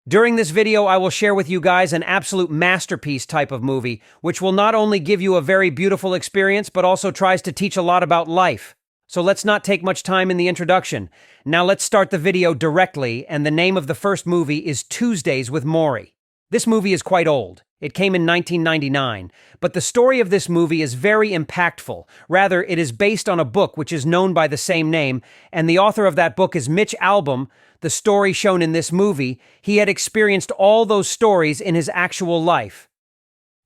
During this video, I will share with you guys an absolute masterpiece type of movie, which will not only give you a very beautiful experience, but also tries to teach a lot about life. So let's not take much time in the introduction. Now let's start the video directly, and the name of the first movie is Tuesdays with Morrie. This movie is quite old. It came in 1999, but the story of this movie is very impactful. Rather, it is based on a book which is known by the same name, and the author of that book is Mitch Albom. The story shown in this movie, he had experienced all those stories in his actual life.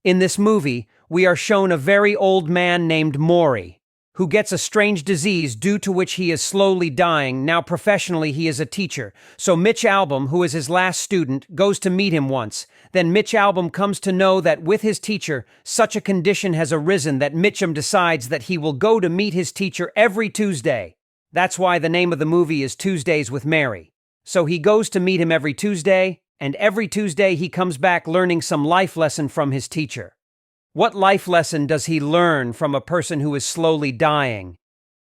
In this movie, we are shown a very old man named Morrie, who gets a strange disease due to which he is slowly dying. Now professionally he is a teacher, so Mitch Albom, who is his last student, goes to meet him once. Then Mitch Albom comes to know that with his teacher, such a condition has arisen that Mitchum decides that he will go to meet his teacher every Tuesday. That's why the name of the movie is Tuesdays with Morrie. So he goes to meet him every Tuesday, and every Tuesday he comes back learning some life lesson from his teacher. What life lesson does he learn from a person who is slowly dying?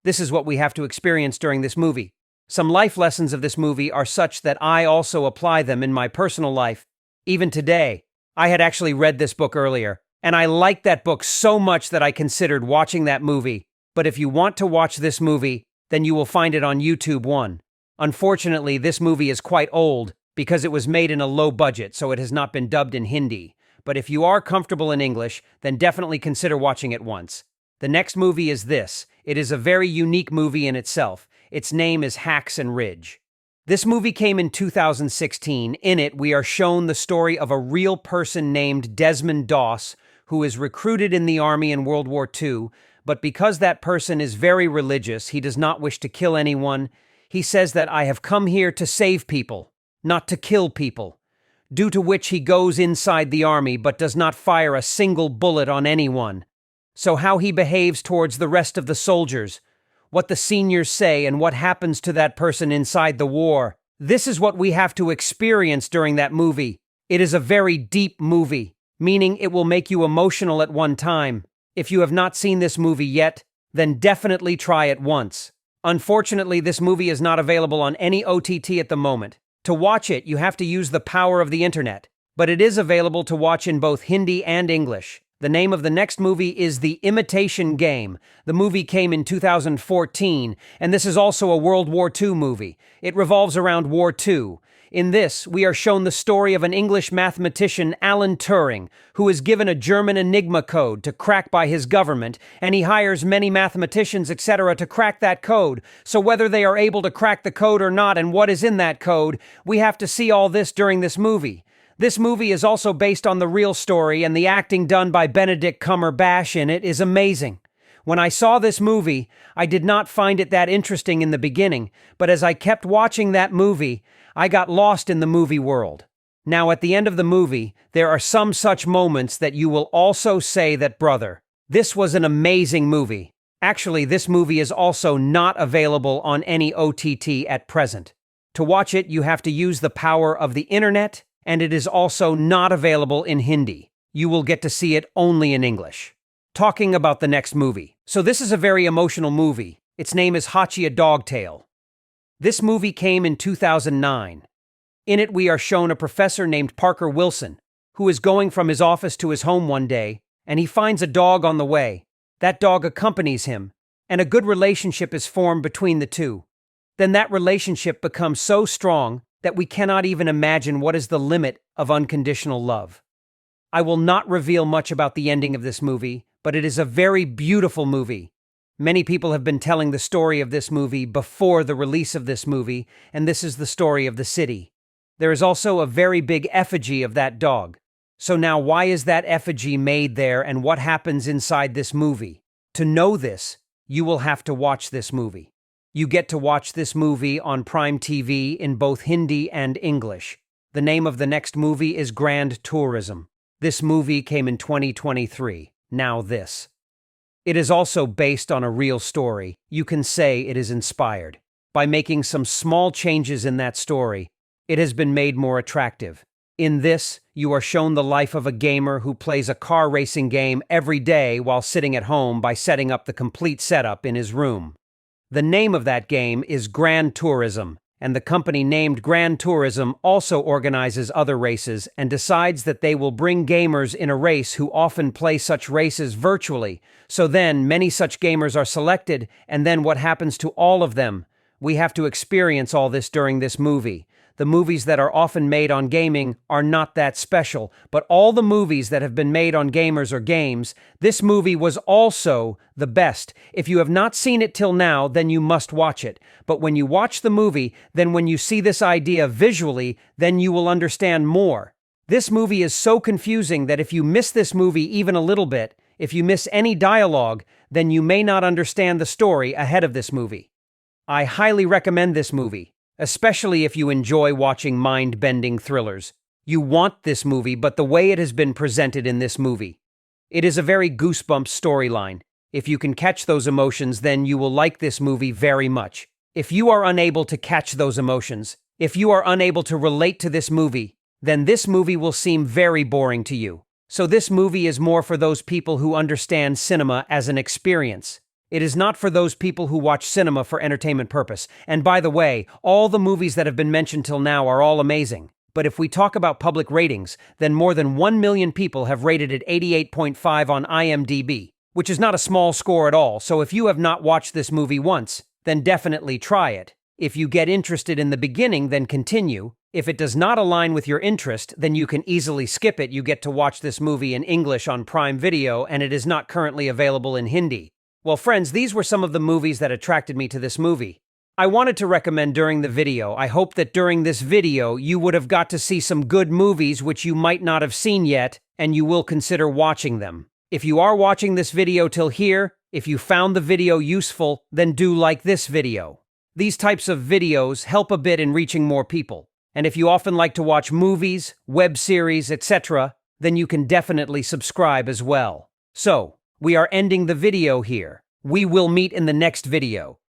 This is what we have to experience during this movie. Some life lessons of this movie are such that I also apply them in my personal life. Even today, I had actually read this book earlier, and I liked that book so much that I considered watching that movie. But if you want to watch this movie, then you will find it on YouTube 1. Unfortunately, this movie is quite old because it was made in a low budget, so it has not been dubbed in Hindi. But if you are comfortable in English, then definitely consider watching it once. The next movie is this. It is a very unique movie in itself. Its name is Hacksaw Ridge. This movie came in 2016. In it, we are shown the story of a real person named Desmond Doss, who is recruited in the army in World War II, but because that person is very religious, he does not wish to kill anyone. He says that I have come here to save people, not to kill people, due to which he goes inside the army but does not fire a single bullet on anyone. So how he behaves towards the rest of the soldiers, what the seniors say, and what happens to that person inside the war, this is what we have to experience during that movie. It is a very deep movie, meaning it will make you emotional at one time. If you have not seen this movie yet, then definitely try it once. Unfortunately, this movie is not available on any OTT at the moment. To watch it, you have to use the power of the internet, but it is available to watch in both Hindi and English. The name of the next movie is The Imitation Game. The movie came in 2014, and this is also a World War II movie. It revolves around War II. In this, we are shown the story of an English mathematician, Alan Turing, who is given a German enigma code to crack by his government, and he hires many mathematicians, etc., to crack that code. So whether they are able to crack the code or not and what is in that code, we have to see all this during this movie. This movie is also based on the real story, and the acting done by Benedict Cumberbatch in it is amazing. When I saw this movie, I did not find it that interesting in the beginning, but as I kept watching that movie, I got lost in the movie world. Now, at the end of the movie, there are some such moments that you will also say that, brother, this was an amazing movie. Actually, this movie is also not available on any OTT at present. To watch it, you have to use the power of the internet, and it is also not available in Hindi. You will get to see it only in English. Talking about the next movie. So this is a very emotional movie. Its name is Hachi, a Dog Tale. This movie came in 2009. In it, we are shown a professor named Parker Wilson, who is going from his office to his home one day, and he finds a dog on the way. That dog accompanies him, and a good relationship is formed between the two. Then that relationship becomes so strong that we cannot even imagine what is the limit of unconditional love. I will not reveal much about the ending of this movie, but it is a very beautiful movie. Many people have been telling the story of this movie before the release of this movie, and this is the story of the city. There is also a very big effigy of that dog. So now, why is that effigy made there, and what happens inside this movie? To know this, you will have to watch this movie. You get to watch this movie on Prime TV in both Hindi and English. The name of the next movie is Grand Tourism. This movie came in 2023. Now this. It is also based on a real story. You can say it is inspired. By making some small changes in that story, it has been made more attractive. In this, you are shown the life of a gamer who plays a car racing game every day while sitting at home by setting up the complete setup in his room. The name of that game is Grand Tourism, and the company named Gran Turismo also organizes other races and decides that they will bring gamers in a race who often play such races virtually. So then, many such gamers are selected, and then what happens to all of them? We have to experience all this during this movie. The movies that are often made on gaming are not that special, but all the movies that have been made on gamers or games, this movie was also the best. If you have not seen it till now, then you must watch it. But when you watch the movie, then when you see this idea visually, then you will understand more. This movie is so confusing that if you miss this movie even a little bit, if you miss any dialogue, then you may not understand the story ahead of this movie. I highly recommend this movie, especially if you enjoy watching mind-bending thrillers. You want this movie, but the way it has been presented in this movie. It is a very goosebump storyline. If you can catch those emotions, then you will like this movie very much. If you are unable to catch those emotions, if you are unable to relate to this movie, then this movie will seem very boring to you. So this movie is more for those people who understand cinema as an experience. It is not for those people who watch cinema for entertainment purpose. And by the way, all the movies that have been mentioned till now are all amazing. But if we talk about public ratings, then more than 1 million people have rated it 88.5 on IMDb, which is not a small score at all. So if you have not watched this movie once, then definitely try it. If you get interested in the beginning, then continue. If it does not align with your interest, then you can easily skip it. You get to watch this movie in English on Prime Video, and it is not currently available in Hindi. Well, friends, these were some of the movies that attracted me to this movie. I wanted to recommend during the video. I hope that during this video, you would have got to see some good movies which you might not have seen yet, and you will consider watching them. If you are watching this video till here, if you found the video useful, then do like this video. These types of videos help a bit in reaching more people. And if you often like to watch movies, web series, etc., then you can definitely subscribe as well. So, we are ending the video here. We will meet in the next video.